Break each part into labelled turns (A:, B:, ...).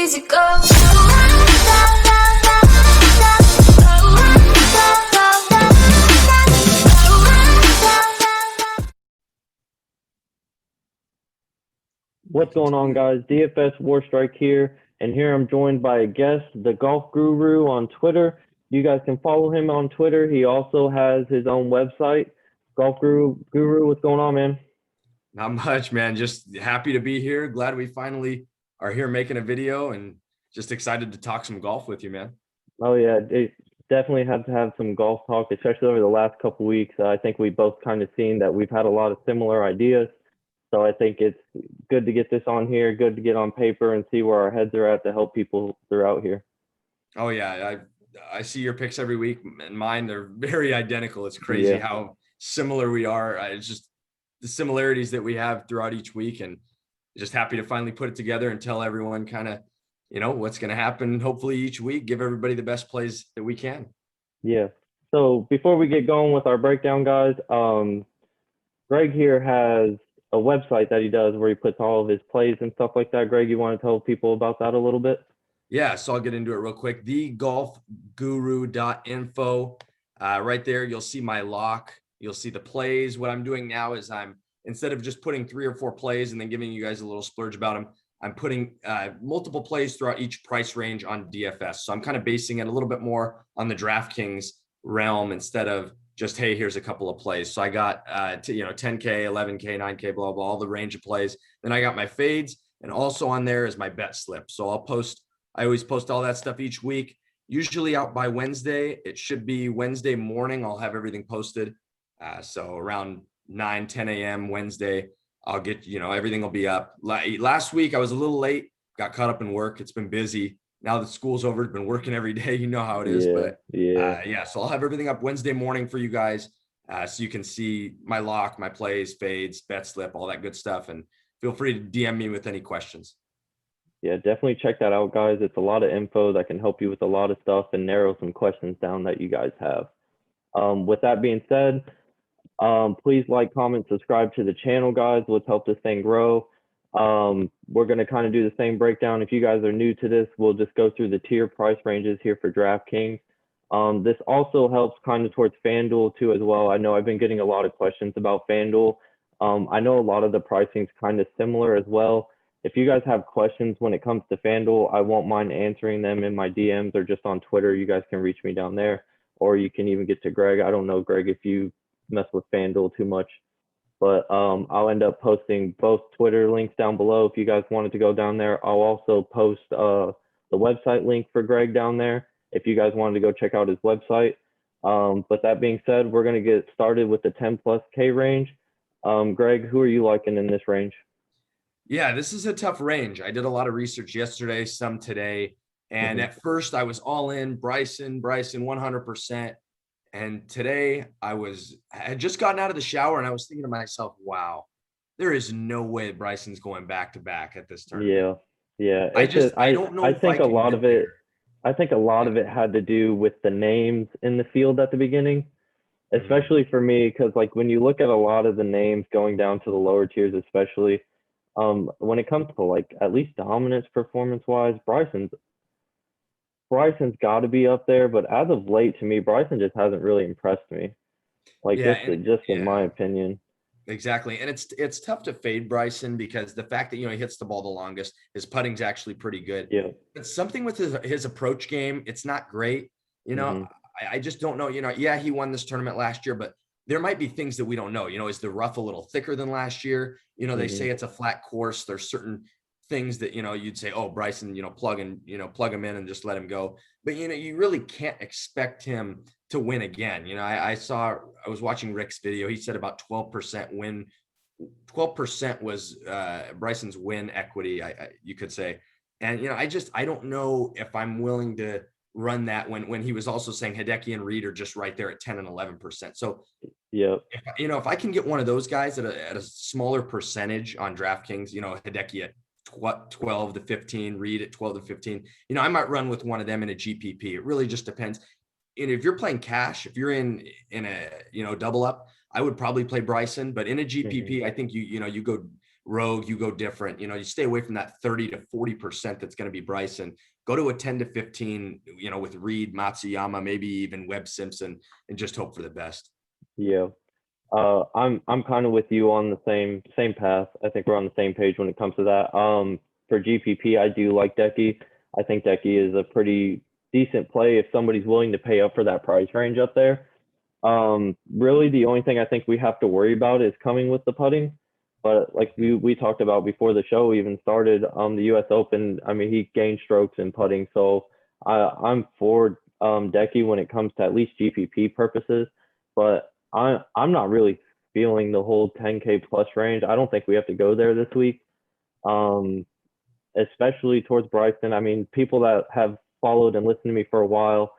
A: easy go.
B: What's going on, guys? DFS War Strike here, and here I'm joined by a guest, the Golf Guru on Twitter. You guys can follow him on Twitter. He also has his own website, Golf Guru. What's going on, man?
C: Not much, man. Just happy to be here. Glad we finally are here making a video, and just excited to talk some golf with you, man.
B: Oh yeah, it definitely had to have some golf talk, especially over the last couple weeks. I think we both kind of seen that we've had a lot of similar ideas. So I think it's good to get this on here, good to get on paper and see where our heads are at to help people throughout here.
C: Oh yeah, I see your picks every week, and mine, they're very identical. It's crazy how similar we are. It's just the similarities that we have throughout each week, and just happy to finally put it together and tell everyone kind of, what's going to happen hopefully each week, give everybody the best plays that we can.
B: Yeah. So before we get going with our breakdown, guys, Greg here has a website that he does where he puts all of his plays and stuff like that. Greg, you want to tell people about that a little bit?
C: Yeah, so I'll get into it real quick. thegolfguru.info. Right there, you'll see my lock. You'll see the plays. What I'm doing now is instead of just putting 3 or 4 plays and then giving you guys a little splurge about them, I'm putting multiple plays throughout each price range on DFS. So I'm kind of basing it a little bit more on the DraftKings realm instead of just, hey, here's a couple of plays. So I got 10K, 11K, 9K, blah, blah, all the range of plays. Then I got my fades, and also on there is my bet slip. So I always post all that stuff each week, usually out by Wednesday. It should be Wednesday morning. I'll have everything posted. So around 9, 10 a.m. Wednesday, I'll get, everything will be up. Last week I was a little late, got caught up in work. It's been busy. Now that school's over, been working every day. You know how it is, so I'll have everything up Wednesday morning for you guys. So you can see my lock, my plays, fades, bet slip, all that good stuff. And feel free to DM me with any questions.
B: Yeah, definitely check that out, guys. It's a lot of info that can help you with a lot of stuff and narrow some questions down that you guys have. With that being said, please like, comment, subscribe to the channel, guys. Let's help this thing grow. We're going to kind of do the same breakdown. If you guys are new to this, we'll just go through the tier price ranges here for DraftKings. This also helps kind of towards FanDuel too as well. I know I've been getting a lot of questions about FanDuel. I know a lot of the pricing is kind of similar as well. If you guys have questions when it comes to FanDuel, I won't mind answering them in my DMs or just on Twitter. You guys can reach me down there, or you can even get to Greg. I don't know, Greg, if you mess with FanDuel too much, but I'll end up posting both Twitter links down below if you guys wanted to go down there. I'll also post the website link for Greg down there if you guys wanted to go check out his website. But that being said, we're going to get started with the 10 plus K range. Greg, who are you liking in this range?
C: Yeah, this is a tough range. I did a lot of research yesterday, some today. And at first I was all in Bryson 100%. And today I had just gotten out of the shower and I was thinking to myself, wow, there is no way Bryson's going back to back at this tournament.
B: Yeah.
C: I don't know.
B: I think a lot of it had to do with the names in the field at the beginning, especially for me, because like when you look at a lot of the names going down to the lower tiers, especially when it comes to like at least dominance performance wise, Bryson's got to be up there, but as of late, to me, Bryson just hasn't really impressed me. In my opinion.
C: Exactly, and it's tough to fade Bryson because the fact that he hits the ball the longest, his putting's actually pretty good.
B: Yeah,
C: but something with his approach game, it's not great. I just don't know. He won this tournament last year, but there might be things that we don't know. Is the rough a little thicker than last year? They say it's a flat course. There's certain things that you'd say, oh, Bryson, plug him in and just let him go. But you really can't expect him to win again. I was watching Rick's video. He said about 12% win. 12% was Bryson's win equity, you could say. And I don't know if I'm willing to run that when he was also saying Hideki and Reed are just right there at 10 and 11%. So if I can get one of those guys at a smaller percentage on DraftKings, Hideki at 12 to 15, Reed at 12 to 15, I might run with one of them in a GPP. It really just depends. And if you're playing cash, if you're in a double up, I would probably play Bryson, but in a GPP, I think you go rogue, you go different. You stay away from that 30 to 40% that's going to be Bryson. Go to a 10 to 15, with Reed, Matsuyama, maybe even Webb Simpson, and just hope for the best.
B: Yeah. I'm kind of with you on the same path. I think we're on the same page when it comes to that. For GPP, I do like Decky. I think Decky is a pretty decent play if somebody's willing to pay up for that price range up there. Really, the only thing I think we have to worry about is coming with the putting. But like we talked about before the show even started, the U.S. Open, I mean, he gained strokes in putting. So I'm for Decky when it comes to at least GPP purposes. But I'm not really feeling the whole 10K plus range. I don't think we have to go there this week, especially towards Bryson. I mean, people that have followed and listened to me for a while,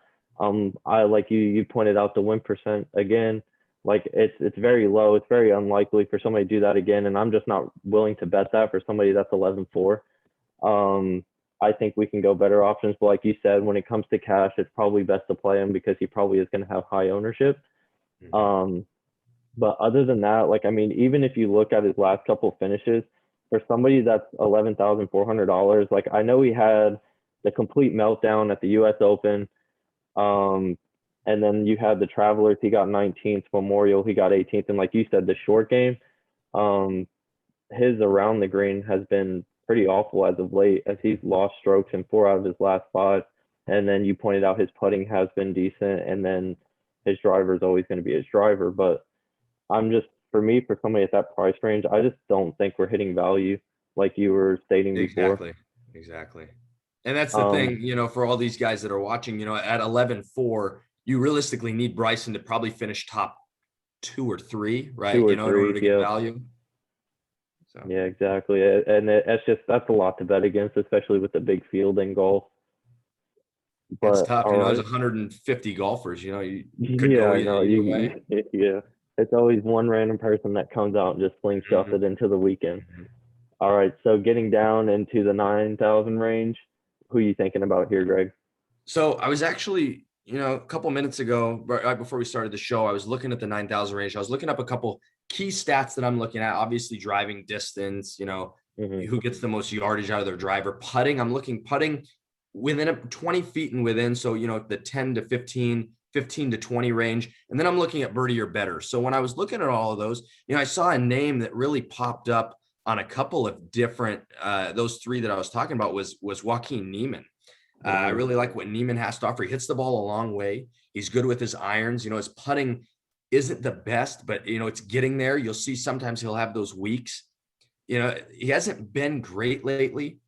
B: I like you pointed out the win percent again. Like it's very low. It's very unlikely for somebody to do that again, and I'm just not willing to bet that for somebody that's 11-4. I think we can go better options, but like you said, when it comes to cash, it's probably best to play him because he probably is going to have high ownership. But other than that, like, I mean, even if you look at his last couple finishes, for somebody that's $11,400, like, I know he had the complete meltdown at the U.S. Open. And then you had the Travelers, he got 19th, Memorial, he got 18th. And like you said, the short game, his around the green has been pretty awful as of late, as he's lost strokes in 4 out of his last 5. And then you pointed out his putting has been decent, and then his driver is always going to be his driver. But for somebody at that price range, I just don't think we're hitting value like you were stating before.
C: Exactly. And that's the thing, for all these guys that are watching, at 11-4, you realistically need Bryson to probably finish top 2 or 3, right?
B: 2 or
C: in order
B: 3,
C: to get value.
B: So. Yeah, exactly. And that's a lot to bet against, especially with the big field in golf.
C: But it's tough. There's 150 golfers, you could
B: yeah,
C: go
B: I know.
C: either way.
B: Yeah. It's always one random person that comes out and just slingshots it into the weekend. All right. So getting down into the 9,000 range, who are you thinking about here, Greg?
C: So I was actually, a couple minutes ago, right before we started the show, I was looking at the 9,000 range. I was looking up a couple key stats that I'm looking at. Obviously, driving distance, who gets the most yardage out of their driver. Putting, I'm looking putting within 20 feet and within. So, the 10 to 15, 15 to 20 range. And then I'm looking at birdie or better. So when I was looking at all of those, I saw a name that really popped up on a couple of different, those 3 that I was talking about was Joaquin Niemann. I really like what Niemann has to offer. He hits the ball a long way. He's good with his irons. His putting isn't the best, but, it's getting there. You'll see sometimes he'll have those weeks. He hasn't been great lately,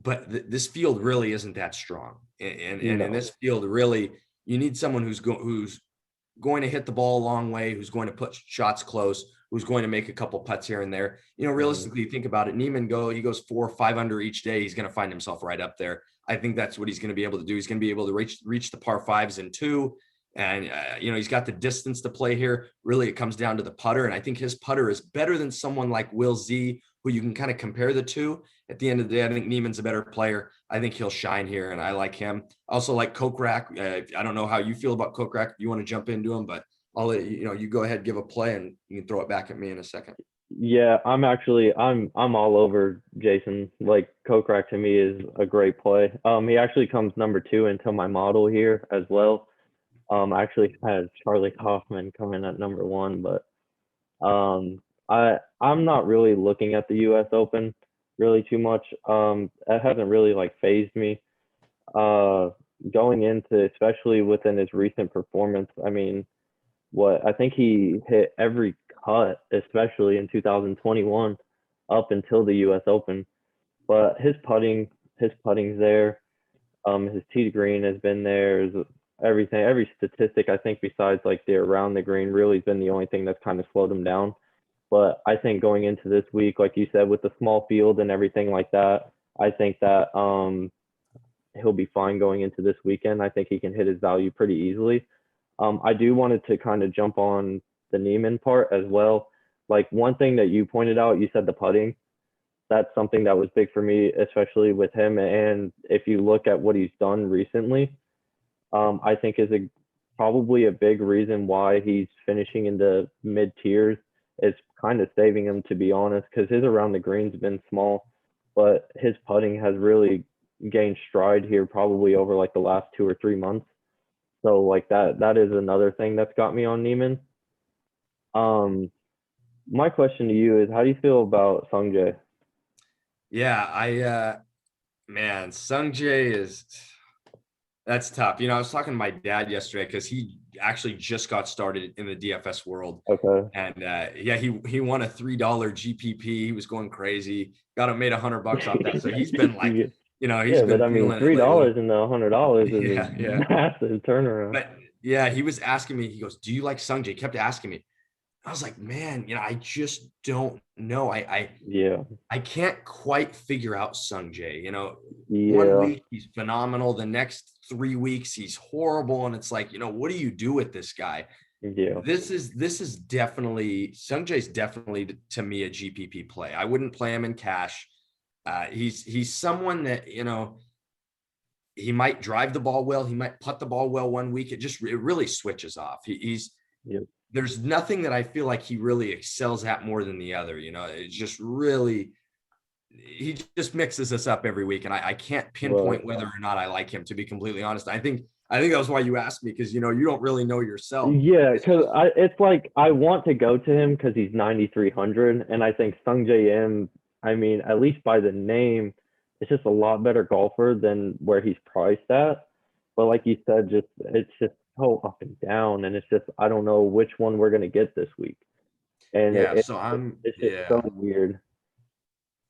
C: but this field really isn't that strong. And in this field, really, you need someone who's going to hit the ball a long way, who's going to put shots close, who's going to make a couple putts here and there. Realistically, you think about it, Niemann he goes 4 or 5 under each day. He's going to find himself right up there. I think that's what he's going to be able to do. He's going to be able to reach the par 5s in 2. And, he's got the distance to play here. Really, it comes down to the putter. And I think his putter is better than someone like Will Z, who you can kind of compare the two. At the end of the day, I think Niemann's a better player. I think he'll shine here, and I like him. I also like Kokrak. I don't know how you feel about Kokrak. You want to jump into him, but I'll let you go ahead, give a play, and you can throw it back at me in a second.
B: Yeah, I'm all over Jason. Like, Kokrak to me is a great play. He actually comes number 2 into my model here as well. I actually had Charlie Kaufman come in at number 1, but I'm not really looking at the U.S. Open really too much. That hasn't really phased me. Going into, especially within his recent performance, I mean, I think he hit every cut, especially in 2021, up until the U.S. Open. But his putting's there. His tee to green has been there. Everything, every statistic, I think, besides the around the green, really has been the only thing that's kind of slowed him down. But I think going into this week, like you said, with the small field and everything like that, I think that he'll be fine going into this weekend. I think he can hit his value pretty easily. I do wanted to kind of jump on the Niemann part as well. Like, one thing that you pointed out, you said the putting. That's something that was big for me, especially with him. And if you look at what he's done recently, I think is probably a big reason why he's finishing in the mid tiers it's kind of saving him, to be honest, because his around the green's been small, but his putting has really gained stride here probably over like the last 2 or 3 months. So like that is another thing that's got me on Neiman. Um, my question to you is, how do you feel about Sungjae?
C: Yeah, man, Sungjae is that's tough. I was talking to my dad yesterday because he actually just got started in the DFS world.
B: Okay.
C: And yeah, he won a $3 GPP. He was going crazy. Got him made $100 off that. So he's been like,
B: Yeah,
C: he's
B: yeah, but
C: been
B: I mean,
C: feeling it lately.
B: $3 and $100 is a
C: Yeah, yeah.
B: massive turnaround.
C: But yeah, he was asking me, he goes, "Do you like Sungjae?" He kept asking me. I was like, man, I just don't know.
B: Yeah,
C: I can't quite figure out Sungjae. One
B: yeah,
C: week he's phenomenal. The next 3 weeks he's horrible. And it's like, what do you do with this guy?
B: yeah,
C: This is definitely Sungjae's definitely to me a GPP play. I wouldn't play him in cash. He's someone that he might drive the ball well. He might putt the ball well one week. It really switches off. He's
B: yeah.
C: there's nothing that I feel like he really excels at more than the other. It's just really he just mixes us up every week, and I can't
B: Right.
C: pinpoint whether or not I like him. To be completely honest, I think that was why you asked me because you don't really know yourself.
B: Yeah,
C: It's
B: because
C: just
B: it's like I want to go to him because he's 9,300, and I think Sung J M. I mean, at least by the name, it's just a lot better golfer than where he's priced at. But like you said, just it's just so up and down, and it's just I don't know which one we're gonna get this week, and
C: yeah. So I'm
B: it's just so
C: yeah,
B: weird.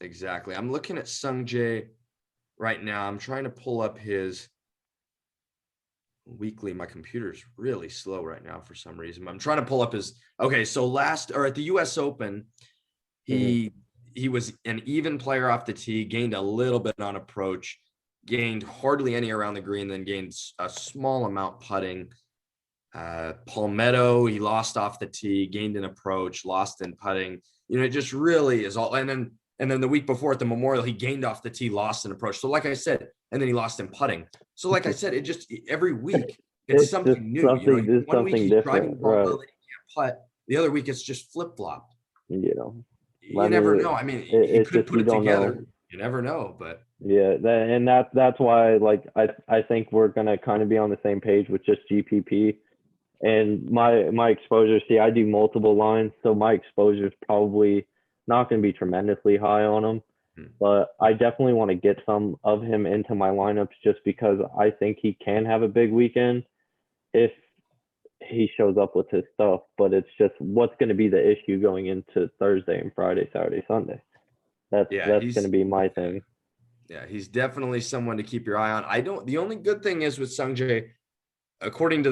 C: exactly. I'm looking at Sungjae right now. I'm trying to pull up his weekly. My computer's really slow right now for some reason. I'm trying to pull up his. Okay, so at the U.S. Open,
B: Mhm.
C: he was an even player off the tee, gained a little bit on approach, gained hardly any around the green, then gained a small amount putting. Palmetto, he lost off the tee, gained an approach, lost in putting. It just really is all. And then the week before at the Memorial, he gained off the tee, lost an approach. So like I said, and then he lost in putting. So like I said, it just every week it's
B: It's just
C: something new.
B: just
C: One week
B: something
C: he's driving
B: different,
C: the ball
B: right?
C: well, then he can't putt. The other week it's just flip flopped.
B: You know, I
C: You never
B: mean,
C: know. I mean, he
B: it's
C: could
B: just
C: put
B: you
C: it
B: don't
C: together.
B: know.
C: You never know, but
B: Yeah, and that's why like I think we're gonna kind of be on the same page with just GPP and my exposure. See, I do multiple lines, so my exposure is probably not gonna be tremendously high on him, but I definitely want to get some of him into my lineups just because I think he can have a big weekend if he shows up with his stuff. But it's just what's going to be the issue going into Thursday and Friday, Saturday, Sunday.
C: yeah,
B: That's going to be my thing.
C: yeah, he's definitely someone to keep your eye on. The only good thing is with Sungjae, according to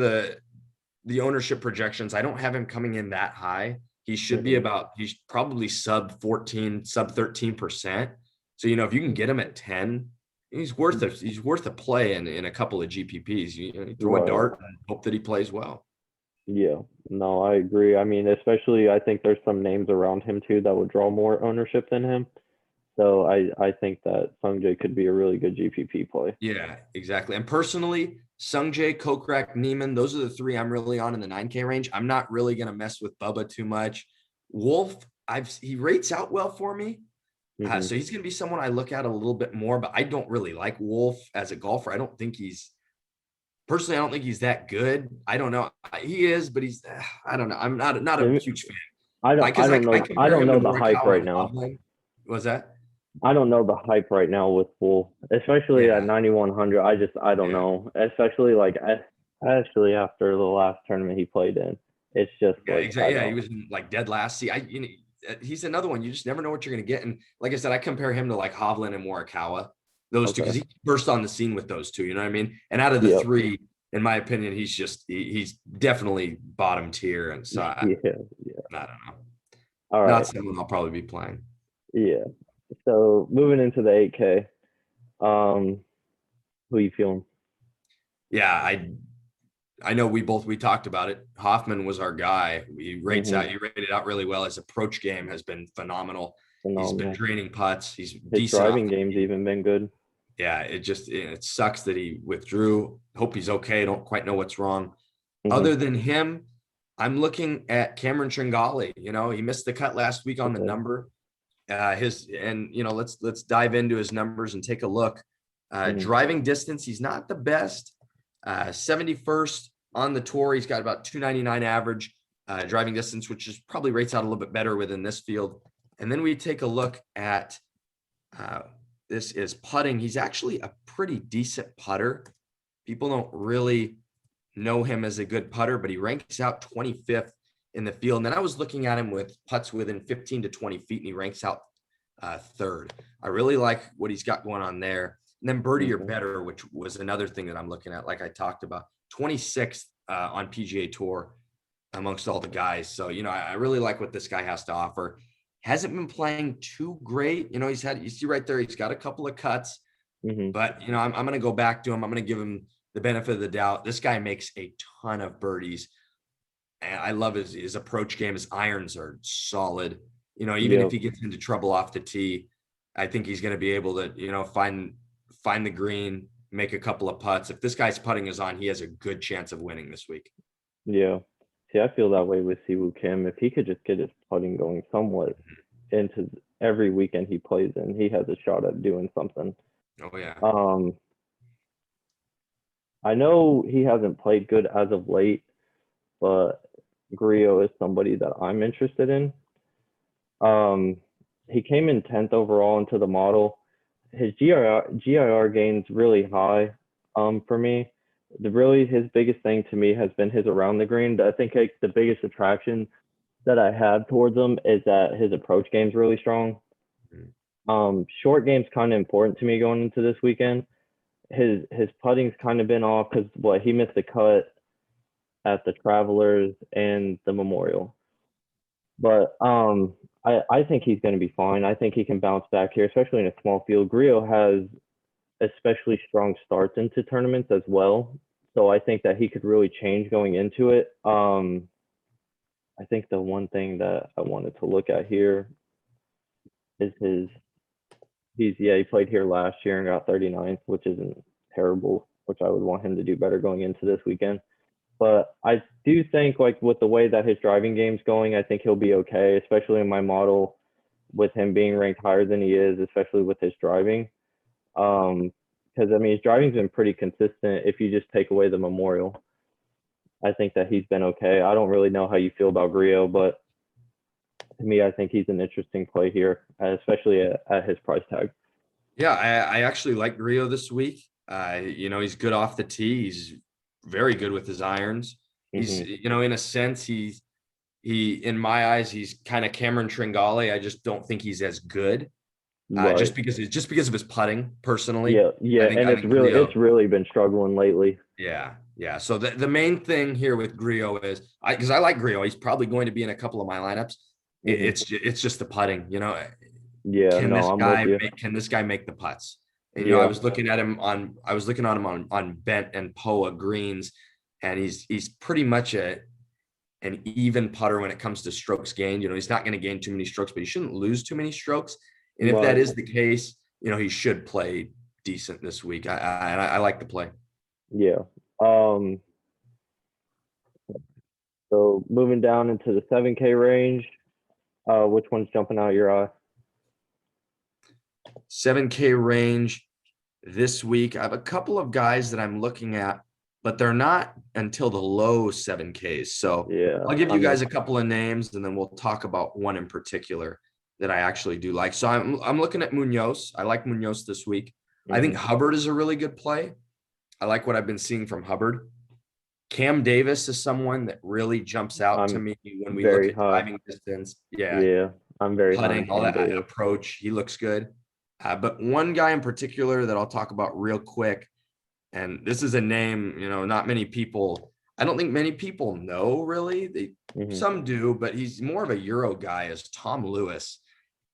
C: the ownership projections, I don't have him coming in that high.
B: Hmm.
C: He's probably sub 14, sub 13%. So, if you can get him at 10, he's worth a play in a couple of GPPs. You throw a
B: Right.
C: dart and hope that he plays well.
B: Yeah. No, I agree. I mean, especially I think there's some names around him too that would draw more ownership than him. So I think that Sungjae could be a really good GPP play.
C: Yeah, exactly. And personally, Sungjae, Kokrak, Neiman, those are the three I'm really on in the 9K range. I'm not really going to mess with Bubba too much. Wolf, he rates out well for me.
B: Hmm.
C: So he's going to be someone I look at a little bit more, but I don't really like Wolf as a golfer. I don't think he's that good. I don't know. He is, but I don't know. I'm not a huge fan.
B: I
C: Because
B: don't
C: I
B: know
C: compare him to
B: the hype
C: Morikawa
B: right
C: and
B: now.
C: Hovland. Was that?
B: I don't know the hype right now with Poole, especially at
C: Yeah.
B: 9,100. I don't
C: Yeah.
B: know, especially like especially after the last tournament he played in. It's just
C: Yeah,
B: like I
C: exactly. Yeah, he
B: don't.
C: was in like dead last. See, he's another one. You just never know what you're going to get. And like I said, I compare him to like Hovland and Morikawa, those two, because
B: Okay.
C: he burst on the scene with those two. You know what I mean? And out of the
B: Yep.
C: three, in my opinion, he's definitely bottom tier. And so
B: Yeah. Yeah.
C: I don't know.
B: All
C: Not
B: right.
C: someone I'll probably be playing.
B: Yeah. So moving into the 8K, who you feeling?
C: Yeah, I know we talked about it. Hoffman was our guy. He
B: Mm-hmm.
C: rated out really well. His approach game has been phenomenal. He's been
B: Phenomenal.
C: draining putts. He's
B: His
C: decent off
B: driving
C: the
B: game's
C: tee.
B: even been good.
C: Yeah, it sucks that he withdrew. Hope he's okay. Don't quite know what's wrong.
B: Mm-hmm.
C: Other than him, I'm looking at Cameron Tringale. You know, he missed the cut last week on the
B: Okay.
C: number. Let's dive into his numbers and take a look. Driving distance, he's not the best. 71st on the tour. He's got about 299 average driving distance, which is probably rates out a little bit better within this field. And then we take a look at this is putting. He's actually a pretty decent putter. People don't really know him as a good putter, but he ranks out 25th in the field. And then I was looking at him with putts within 15 to 20 feet, and he ranks out third. I really like what he's got going on there. And then birdie or better, which was another thing that I'm looking at, like I talked about, 26th on PGA Tour amongst all the guys. So, you know, I really like what this guy has to offer. Hasn't been playing too great. You know, you see right there, he's got a couple of cuts, but, you know, I'm going to go back to him. I'm going to give him the benefit of the doubt. This guy makes a ton of birdies. And I love his approach game. His irons are solid. You know, even if he gets into trouble off the tee, I think he's going to be able to, you know, find the green, make a couple of putts. If this guy's putting is on, he has a good chance of winning this week.
B: Yeah. See, I feel that way with Siwoo Kim. If he could just get his putting going somewhat into every weekend he plays in, he has a shot at doing something.
C: Oh, yeah.
B: I know he hasn't played good as of late, but Grillo is somebody that I'm interested in. He came in 10th overall into the model. His GIR gain's really high for me. His biggest thing to me has been his around the green. I think the biggest attraction that I have towards him is that his approach game's really strong. Short game's kind of important to me going into this weekend. His putting's kind of been off because he missed the cut at the Travelers and the Memorial. But I think he's going to be fine. I think he can bounce back here, especially in a small field. Grillo has especially strong starts into tournaments as well. So I think that he could really change going into it. I think the one thing that I wanted to look at here is he played here last year and got 39th, which isn't terrible, which I would want him to do better going into this weekend. But I do think, like, with the way that his driving game's going, I think he'll be okay, especially in my model with him being ranked higher than he is, especially with his driving. Because, I mean, his driving's been pretty consistent if you just take away the Memorial. I think that he's been okay. I don't really know how you feel about Grillo, but to me, I think he's an interesting play here, especially at his price tag.
C: Yeah, I actually like Grillo this week. You know, he's good off the tee. He's very good with his irons. He's, you know, in a sense, he in my eyes, he's kind of Cameron Tringale. I just don't think he's as good.
B: Right.
C: Just because of his putting personally.
B: Yeah. And it's really been struggling lately.
C: Yeah. So the main thing here with Grillo is because I like Grillo. He's probably going to be in a couple of my lineups. It's just the putting, you know.
B: Yeah.
C: Can this guy make the putts? And, you know, I was looking at him on bent and POA greens, and he's pretty much an even putter when it comes to strokes gained. You know, he's not going to gain too many strokes, but he shouldn't lose too many strokes. And if that is the case, you know, he should play decent this week. I like the play.
B: Yeah. So moving down into the 7K range, which one's jumping out your eye?
C: 7K range this week. I have a couple of guys that I'm looking at, but they're not until the low 7Ks. So I'll give you guys a couple of names, and then we'll talk about one in particular that I actually do like. So I'm looking at Munoz. I like Munoz this week. I think Hubbard is a really good play. I like what I've been seeing from Hubbard. Cam Davis is someone that really jumps out to me when we look at driving distance.
B: Yeah, I'm very
C: putting, all that approach. He looks good. But one guy in particular that I'll talk about real quick, and this is a name, you know, not many people, I don't think many people know really. Some do, but he's more of a Euro guy, is Tom Lewis.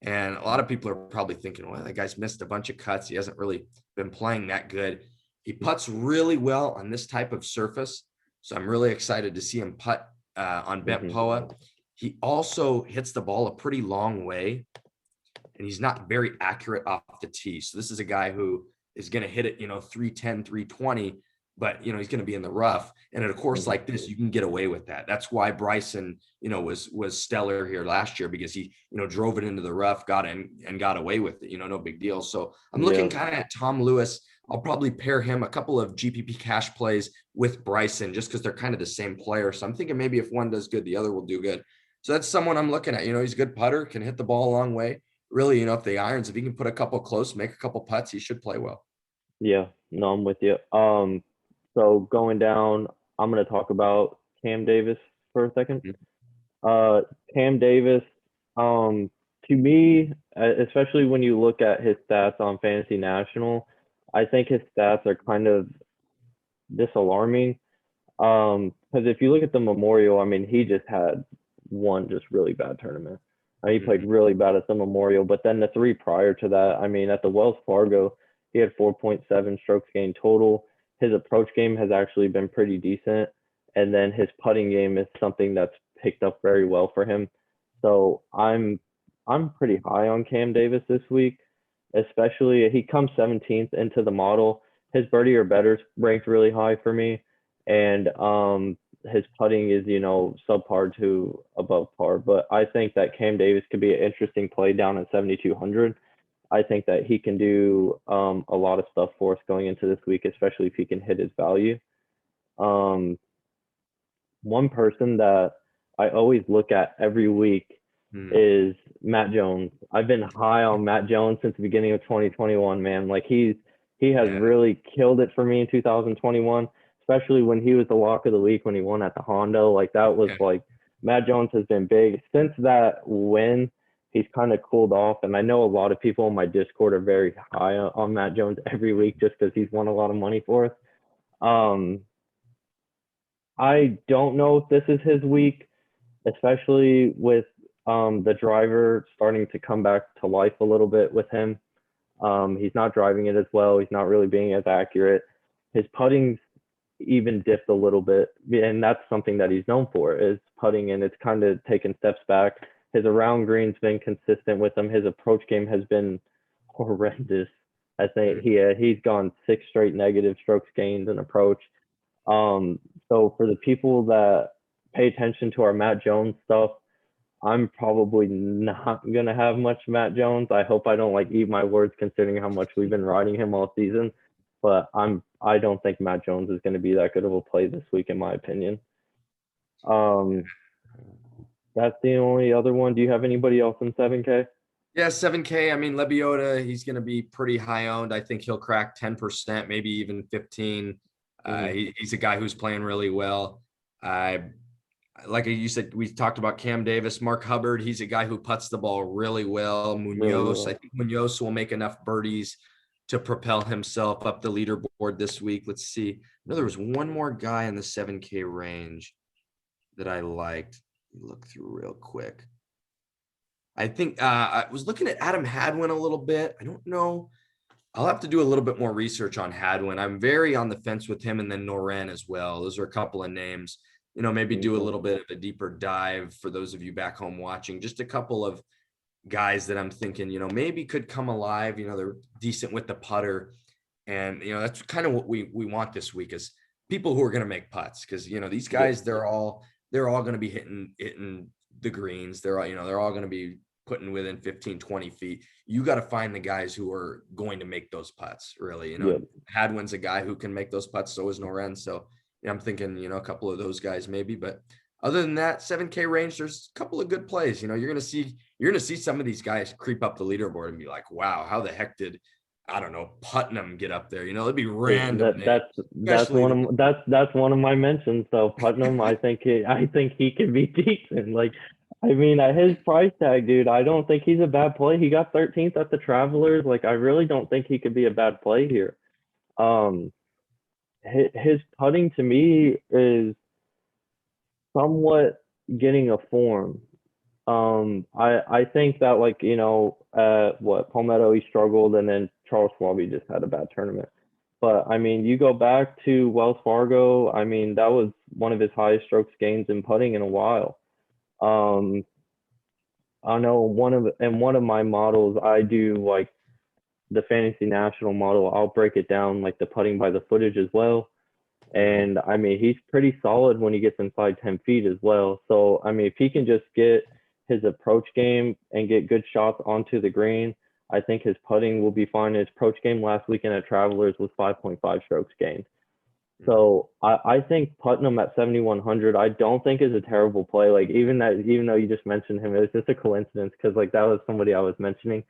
C: And a lot of people are probably thinking, well, that guy's missed a bunch of cuts. He hasn't really been playing that good. He putts really well on this type of surface. So I'm really excited to see him putt on bent POA. He also hits the ball a pretty long way, and he's not very accurate off the tee. So this is a guy who is going to hit it, you know, 310, 320, but he's going to be in the rough. And at a course like this, you can get away with that. That's why Bryson, was stellar here last year, because he, drove it into the rough, got in and got away with it. No big deal. So I'm looking kind of at Tom Lewis. I'll probably pair him a couple of GPP cash plays with Bryson, just because they're kind of the same player. So I'm thinking maybe if one does good, the other will do good. So that's someone I'm looking at. He's a good putter, can hit the ball a long way. Really, if the irons, if he can put a couple close, make a couple putts, he should play well.
B: Yeah, no, I'm with you. So going down, I'm gonna talk about Cam Davis for a second. Cam Davis, to me, especially when you look at his stats on Fantasy National, I think his stats are kind of disalarming. Because if you look at the Memorial, I mean, he just had one just really bad tournament. He played really bad at the Memorial, but then the three prior to that, I mean, at the Wells Fargo, he had 4.7 strokes gained total. His approach game has actually been pretty decent, and then his putting game is something that's picked up very well for him. So I'm pretty high on Cam Davis this week, especially he comes 17th into the model. His birdie or better ranked really high for me, and his putting is subpar to above par. But I think that Cam Davis could be an interesting play down at 7,200. I think that he can do a lot of stuff for us going into this week, especially if he can hit his value. One person that I always look at every week is Matt Jones. I've been high on Matt Jones since the beginning of 2021, man. Like he has really killed it for me in 2021, especially when he was the lock of the week when he won at the Hondo. Like that was like Matt Jones has been big since that win. He's kind of cooled off, and I know a lot of people in my Discord are very high on Matt Jones every week just because he's won a lot of money for us. I don't know if this is his week, especially with the driver starting to come back to life a little bit with him. He's not driving it as well. He's not really being as accurate. His putting's even dipped a little bit, and that's something that he's known for, is putting, and it's kind of taken steps back. His around green's been consistent with him. His approach game has been horrendous. I think he's gone 6 straight negative strokes gained and approach. So for the people that pay attention to our Matt Jones stuff, I'm probably not gonna have much Matt Jones. I hope I don't eat my words considering how much we've been riding him all season. But I don't think Matt Jones is gonna be that good of a play this week, in my opinion. That's the only other one. Do you have anybody else in 7K?
C: Yeah, 7K. I mean, Lebioda, he's going to be pretty high owned. I think he'll crack 10%, maybe even 15. He's a guy who's playing really well. Like you said, we talked about Cam Davis, Mark Hubbard. He's a guy who puts the ball really well. Munoz, I think Munoz will make enough birdies to propel himself up the leaderboard this week. Let's see. I know there was one more guy in the 7K range that I liked. Look through real quick. I think I was looking at Adam Hadwin a little bit. I don't know. I'll have to do a little bit more research on Hadwin. I'm very on the fence with him, and then Noren as well. Those are a couple of names. Maybe do a little bit of a deeper dive for those of you back home watching. Just a couple of guys that I'm thinking, maybe could come alive. They're decent with the putter. And, that's kind of what we want this week, is people who are going to make putts. Because, these guys, they're all going to be hitting the greens. They're all going to be putting within 15, 20 feet. You got to find the guys who are going to make those putts, really. Hadwin's a guy who can make those putts. So is Noren. So I'm thinking, a couple of those guys maybe. But other than that, 7K range, there's a couple of good plays. You're going to see some of these guys creep up the leaderboard and be like, wow, how the heck did, I don't know, Putnam get up there? It'd be random.
B: That's one of my mentions. So Putnam, I think he can be decent. At his price tag, dude, I don't think he's a bad play. He got 13th at the Travelers. I really don't think he could be a bad play here. His putting to me is somewhat getting a form. I think that Palmetto, he struggled, and then Charles Schwab just had a bad tournament. But you go back to Wells Fargo, that was one of his highest strokes gains in putting in a while. I know one of my models, I do the Fantasy National model. I'll break it down the putting by the footage as well. And I mean, he's pretty solid when he gets inside 10 feet as well. So, I mean, if he can just get his approach game and get good shots onto the green, I think his putting will be fine. His approach game last weekend at Travelers was 5.5 strokes gained. So I think Putnam at 7,100, I don't think is a terrible play. Like even though you just mentioned him, it was just a coincidence because like that was somebody I was mentioning,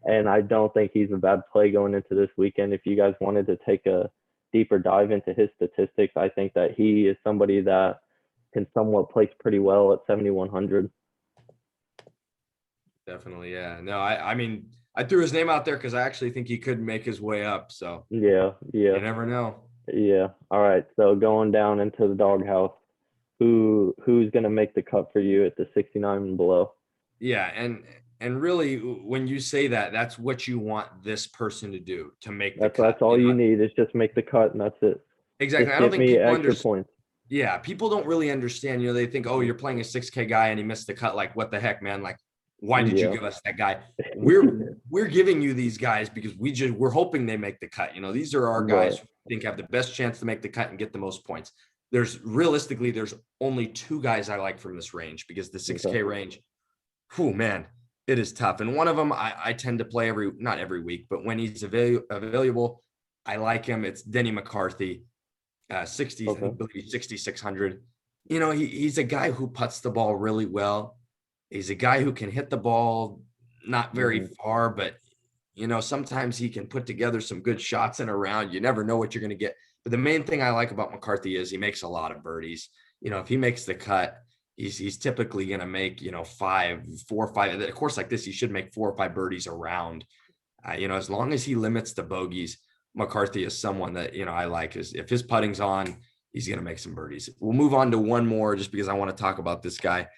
B: and I don't think he's a bad play going into this weekend. If you guys wanted to take a deeper dive into his statistics, I think that he is somebody that can somewhat place pretty well at 7,100.
C: Definitely, yeah. No, I mean, I threw his name out there because I actually think he could make his way up. So
B: Yeah.
C: you never know.
B: Yeah. All right. So going down into the doghouse, who's gonna make the cut for you at the 69 and below?
C: Yeah, and really, when you say that, that's what you want this person to do to make the
B: That's
C: cut.
B: all you need is just make the cut and that's it.
C: Exactly.
B: Just
C: I don't
B: get
C: think
B: me
C: people
B: extra
C: understand.
B: points.
C: Yeah, people don't really understand. They think, oh, you're playing a 6K guy and he missed the cut. Like, what the heck, man? Like, why did you
B: Yeah.
C: give us that guy? We're giving you these guys because we're hoping they make the cut. These are our guys who I think have the best chance to make the cut and get the most points. There's only two guys I like from this range because the 6K range, whew, man, it is tough. And one of them I tend to play not every week, but when he's available, I like him. It's Denny McCarthy. 60, I believe 6,600. He's a guy who puts the ball really well. He's a guy who can hit the ball not very far, but sometimes he can put together some good shots in a round. You never know what you're going to get. But the main thing I like about McCarthy is he makes a lot of birdies. If he makes the cut, he's typically going to make 4 or 5. Of course, like this, he should make 4 or 5 birdies a round. As long as he limits the bogeys. McCarthy is someone that, I like. If his putting's on, he's going to make some birdies. We'll move on to one more just because I want to talk about this guy.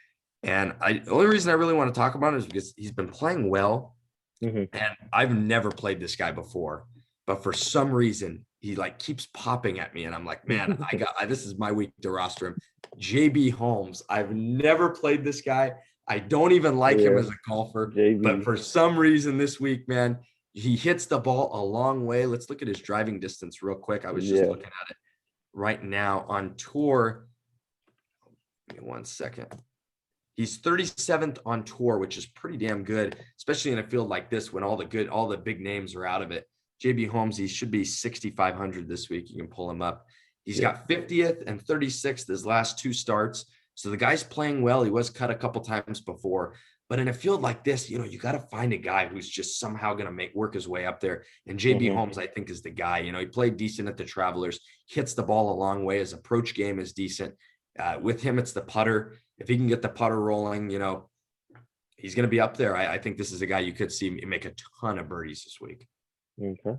C: And the only reason I really want to talk about him is because he's been playing well. And I've never played this guy before. But for some reason, he keeps popping at me. And I'm like, man, this is my week to roster him. JB Holmes. I've never played this guy. I don't even like him as a golfer. JB. But for some reason this week, man, he hits the ball a long way. Let's look at his driving distance real quick. I was just looking at it right now on tour. Give me 1 second. He's 37th on tour, which is pretty damn good, especially in a field like this when all the big names are out of it. JB Holmes, he should be 6,500 this week. You can pull him up. He's got 50th and 36th his last 2 starts. So the guy's playing well. He was cut a couple times before. But in a field like this, you got to find a guy who's just somehow going to work his way up there. And JB Holmes, I think, is the guy. He played decent at the Travelers, hits the ball a long way. His approach game is decent. With him, it's the putter. If he can get the putter rolling, he's going to be up there. I think this is a guy you could see make a ton of birdies this week.
B: Okay.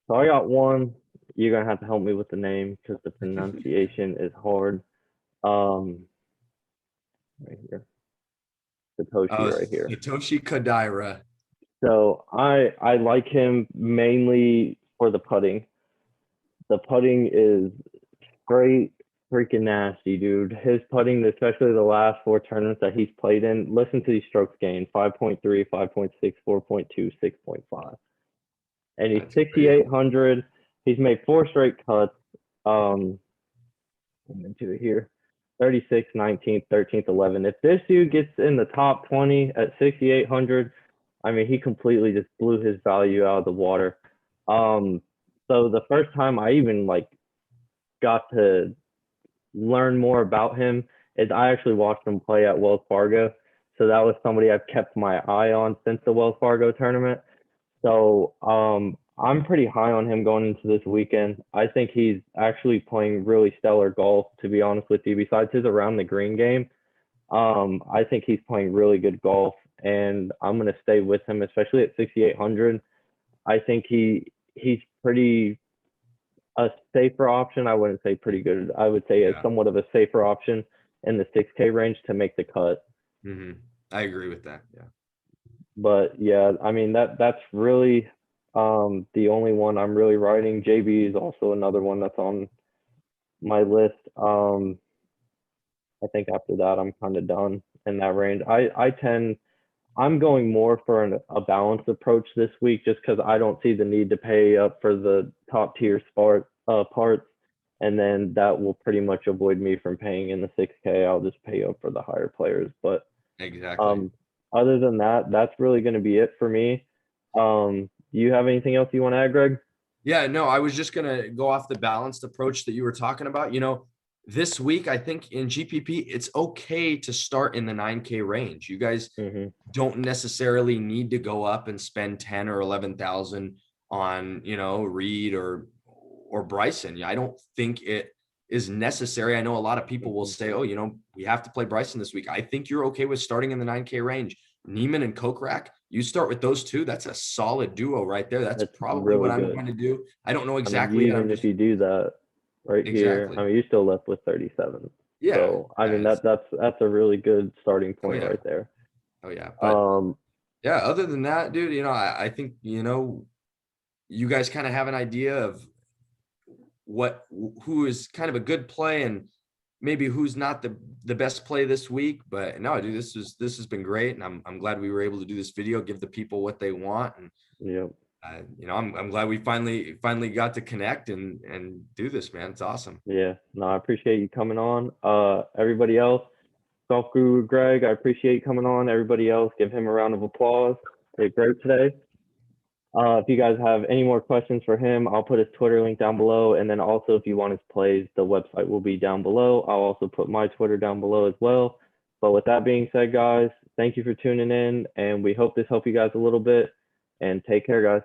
B: So I got one. You're going to have to help me with the name because the pronunciation is hard. Right here. Satoshi right here.
C: Satoshi Kodaira.
B: So I like him mainly for the putting. The putting is straight freaking nasty, dude. His putting, especially the last 4 tournaments that he's played in, listen to these strokes gained: 5.3, 5.6, 4.2, 6.5. And he's 6,800. He's made 4 straight cuts. I'm into it here. 36th, 19th, 13th, 11th. If this dude gets in the top 20 at 6,800, I mean, he completely just blew his value out of the water. So the first time I even got to learn more about him is I actually watched him play at Wells Fargo. So that was somebody I've kept my eye on since the Wells Fargo tournament. So I'm pretty high on him going into this weekend. I think he's actually playing really stellar golf, to be honest with you. Besides his around the green game, I think he's playing really good golf, and I'm going to stay with him, especially at 6,800. I think he's pretty a safer option. I wouldn't say pretty good. I would say a somewhat of a safer option in the 6K range to make the cut.
C: I agree with that. Yeah.
B: But yeah, I mean that's really the only one I'm really writing. JB is also another one that's on my list. I think after that I'm kind of done in that range. I'm going more for a balanced approach this week just because I don't see the need to pay up for the top tier parts. and then that will pretty much avoid me from paying in the 6K. I'll just pay up for the higher players. But
C: Exactly.
B: other than that, that's really going to be it for me. Do you have anything else you want to add, Greg?
C: Yeah, no, I was just gonna go off the balanced approach that you were talking about. This week, I think in GPP, it's okay to start in the 9K range. You guys
B: Mm-hmm.
C: don't necessarily need to go up and spend 10 or 11,000 on, Reed or Bryson. I don't think it is necessary. I know a lot of people will say, oh, we have to play Bryson this week. I think you're okay with starting in the 9K range. Neiman and Kokrak, you start with those two. That's a solid duo right there. That's probably
B: really
C: what I'm
B: good.
C: going to do. I don't know
B: I mean,
C: exactly.
B: even if you do that right here,
C: Exactly.
B: I mean, you're still left with 37.
C: Yeah.
B: So I mean,
C: Yeah.
B: that's a really good starting
C: Oh
B: point
C: yeah.
B: right there.
C: Oh yeah. But
B: Um,
C: yeah, other than that, dude, I think, you guys kind of have an idea of who is kind of a good play and maybe who's not the best play this week. But no, dude, this has been great, and I'm glad we were able to do this video, give the people what they want, and
B: yeah.
C: I'm glad we finally got to connect and do this, man. It's awesome.
B: Yeah, no, I appreciate you coming on. Everybody else, Golf Guru Greg, I appreciate you coming on. Everybody else, give him a round of applause. Did great today. If you guys have any more questions for him, I'll put his Twitter link down below. And then also, if you want his plays, the website will be down below. I'll also put my Twitter down below as well. But with that being said, guys, thank you for tuning in. And we hope this helped you guys a little bit. And take care, guys.